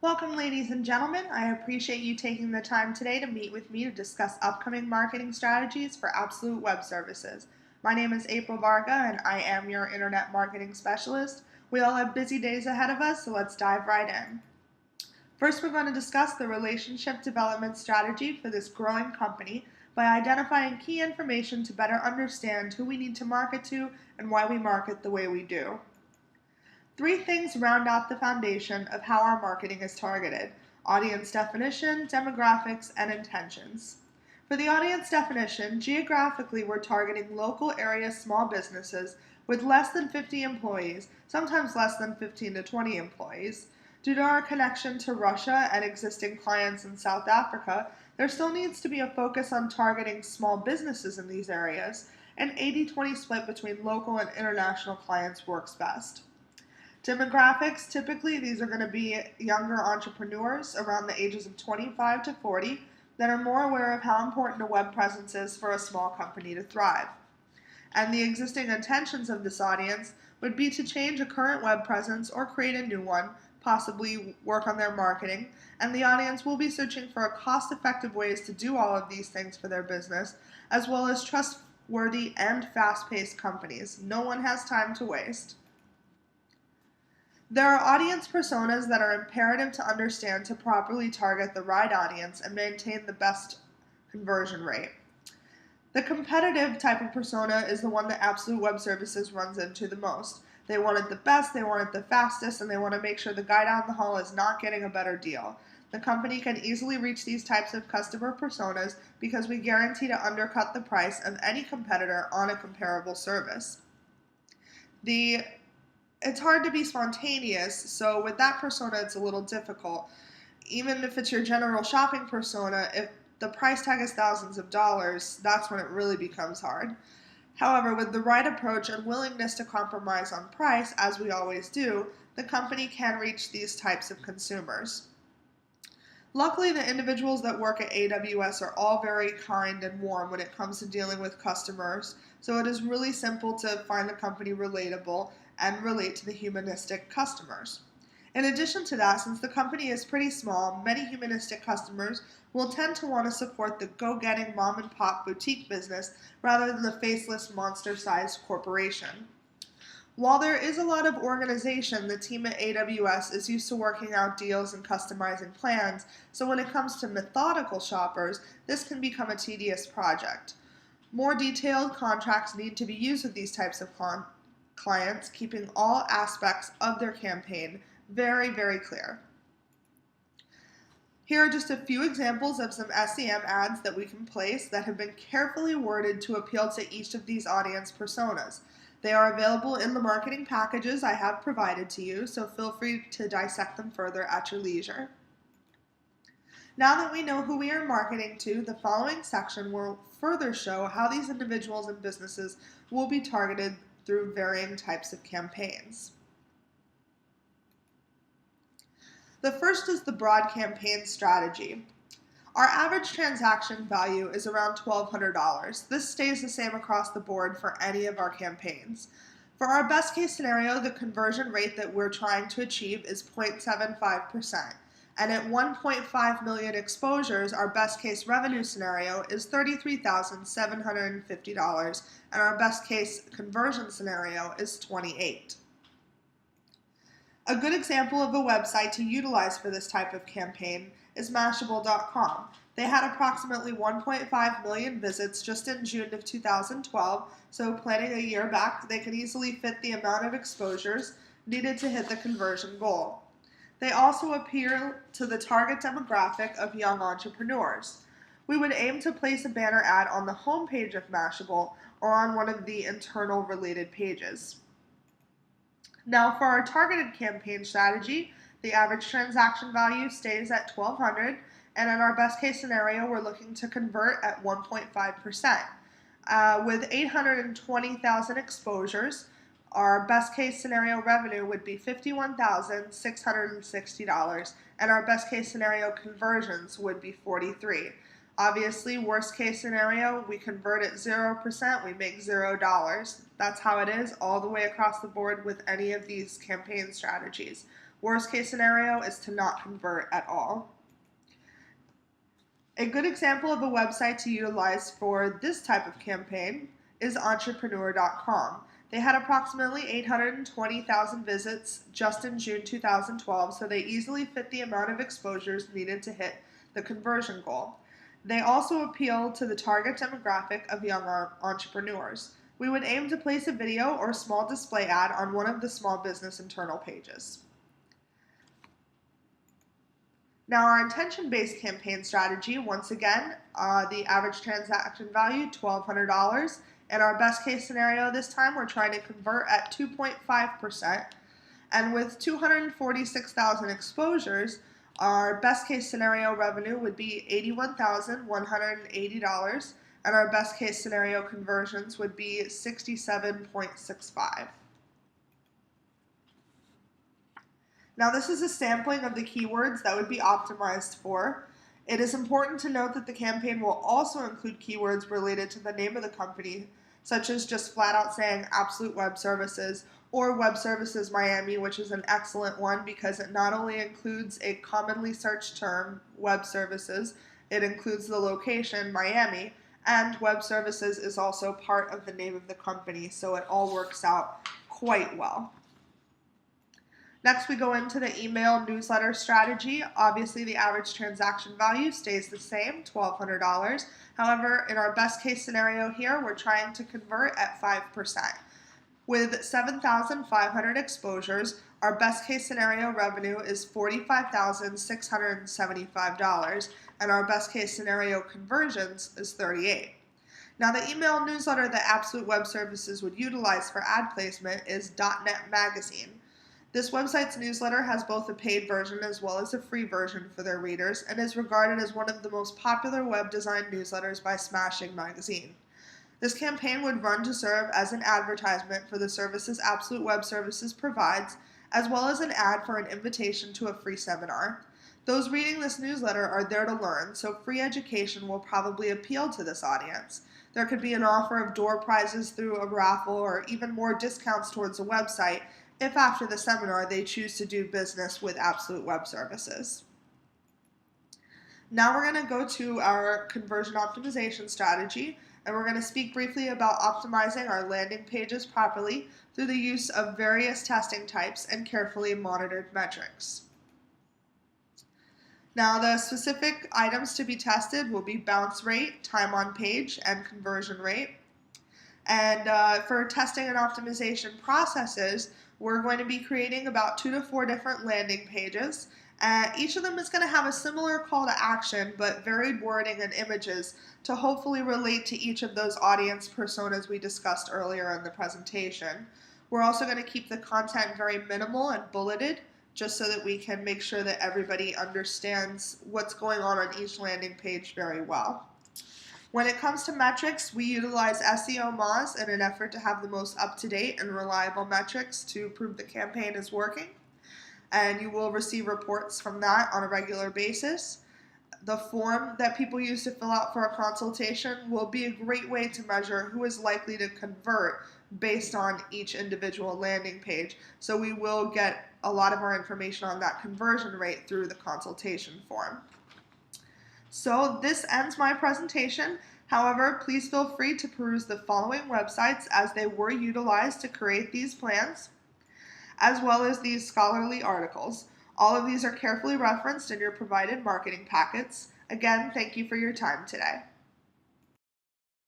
Welcome, ladies and gentlemen. I appreciate you taking the time today to meet with me to discuss upcoming marketing strategies for Absolute Web Services. My name is Apryl Varga, and I am your Internet Marketing Specialist. We all have busy days ahead of us, so let's dive right in. First, we're going to discuss the relationship development strategy for this growing company by identifying key information to better understand who we need to market to and why we market the way we do. Three things round out the foundation of how our marketing is targeted: audience definition, demographics, and intentions. For the audience definition, geographically we're targeting local area small businesses with less than 50 employees, sometimes less than 15 to 20 employees. Due to our connection to Russia and existing clients in South Africa, there still needs to be a focus on targeting small businesses in these areas. An 80-20 split between local and international clients works best. Demographics, typically these are going to be younger entrepreneurs around the ages of 25 to 40 that are more aware of how important a web presence is for a small company to thrive. And the existing intentions of this audience would be to change a current web presence or create a new one, possibly work on their marketing, and the audience will be searching for cost-effective ways to do all of these things for their business, as well as trustworthy and fast-paced companies. No one has time to waste. There are audience personas that are imperative to understand to properly target the right audience and maintain the best conversion rate. The competitive type of persona is the one that Absolute Web Services runs into the most. They want it the best, they want it the fastest, and they want to make sure the guy down the hall is not getting a better deal. The company can easily reach these types of customer personas because we guarantee to undercut the price of any competitor on a comparable service. It's hard to be spontaneous, so with that persona it's a little difficult. Even if it's your general shopping persona, if the price tag is thousands of dollars, that's when it really becomes hard. However, with the right approach and willingness to compromise on price, as we always do, the company can reach these types of consumers. Luckily, the individuals that work at AWS are all very kind and warm when it comes to dealing with customers, so it is really simple to find the company relatable and relate to the humanistic customers. In addition to that, since the company is pretty small, many humanistic customers will tend to want to support the go-getting mom-and-pop boutique business rather than the faceless monster-sized corporation. While there is a lot of organization, the team at AWS is used to working out deals and customizing plans, so when it comes to methodical shoppers, this can become a tedious project. More detailed contracts need to be used with these types of clients, keeping all aspects of their campaign very, very clear. Here are just a few examples of some SEM ads that we can place that have been carefully worded to appeal to each of these audience personas. They are available in the marketing packages I have provided to you, so feel free to dissect them further at your leisure. Now that we know who we are marketing to, the following section will further show how these individuals and businesses will be targeted through varying types of campaigns. The first is the broad campaign strategy. Our average transaction value is around $1,200. This stays the same across the board for any of our campaigns. For our best case scenario, the conversion rate that we're trying to achieve is 0.75%. And at 1.5 million exposures, our best case revenue scenario is $33,750, and our best case conversion scenario is 28. A good example of a website to utilize for this type of campaign is Mashable.com. They had approximately 1.5 million visits just in June of 2012, so planning a year back, they could easily fit the amount of exposures needed to hit the conversion goal. They also appeal to the target demographic of young entrepreneurs. We would aim to place a banner ad on the homepage of Mashable or on one of the internal related pages. Now for our targeted campaign strategy, the average transaction value stays at $1,200, and in our best case scenario, we're looking to convert at 1.5%. With 820,000 exposures, our best case scenario revenue would be $51,660, and our best case scenario conversions would be 43. Obviously, worst case scenario, we convert at 0%, we make $0. That's how it is all the way across the board with any of these campaign strategies. Worst case scenario is to not convert at all. A good example of a website to utilize for this type of campaign is entrepreneur.com. They had approximately 820,000 visits just in June 2012, so they easily fit the amount of exposures needed to hit the conversion goal. They also appeal to the target demographic of young entrepreneurs. We would aim to place a video or small display ad on one of the small business internal pages. Now our intention-based campaign strategy, once again, the average transaction value, $1,200. In our best case scenario this time, we're trying to convert at 2.5%. And with 246,000 exposures, our best case scenario revenue would be $81,180. And our best case scenario conversions would be 67.65. Now this is a sampling of the keywords that would be optimized for. It is important to note that the campaign will also include keywords related to the name of the company, such as just flat out saying Absolute Web Services or Web Services Miami, which is an excellent one because it not only includes a commonly searched term, web services, it includes the location, Miami, and web services is also part of the name of the company, so it all works out quite well. Next, we go into the email newsletter strategy. Obviously, the average transaction value stays the same, $1,200. However, in our best case scenario here, we're trying to convert at 5%. With 7,500 exposures, our best case scenario revenue is $45,675, and our best case scenario conversions is 38. Now, the email newsletter that Absolute Web Services would utilize for ad placement is .NET Magazine. This website's newsletter has both a paid version as well as a free version for their readers and is regarded as one of the most popular web design newsletters by Smashing Magazine. This campaign would run to serve as an advertisement for the services Absolute Web Services provides, as well as an ad for an invitation to a free seminar. Those reading this newsletter are there to learn, so free education will probably appeal to this audience. There could be an offer of door prizes through a raffle or even more discounts towards the website if after the seminar they choose to do business with Absolute Web Services. Now we're going to go to our conversion optimization strategy, and we're going to speak briefly about optimizing our landing pages properly through the use of various testing types and carefully monitored metrics. Now the specific items to be tested will be bounce rate, time on page, and conversion rate. And for testing and optimization processes, we're going to be creating about 2 to 4 different landing pages. Each of them is going to have a similar call to action, but varied wording and images to hopefully relate to each of those audience personas we discussed earlier in the presentation. We're also going to keep the content very minimal and bulleted, just so that we can make sure that everybody understands what's going on each landing page very well. When it comes to metrics, we utilize SEO Moz in an effort to have the most up-to-date and reliable metrics to prove the campaign is working. And you will receive reports from that on a regular basis. The form that people use to fill out for a consultation will be a great way to measure who is likely to convert based on each individual landing page. So we will get a lot of our information on that conversion rate through the consultation form. So this ends my presentation. However, please feel free to peruse the following websites as they were utilized to create these plans, as well as these scholarly articles. All of these are carefully referenced in your provided marketing packets. Again, thank you for your time today.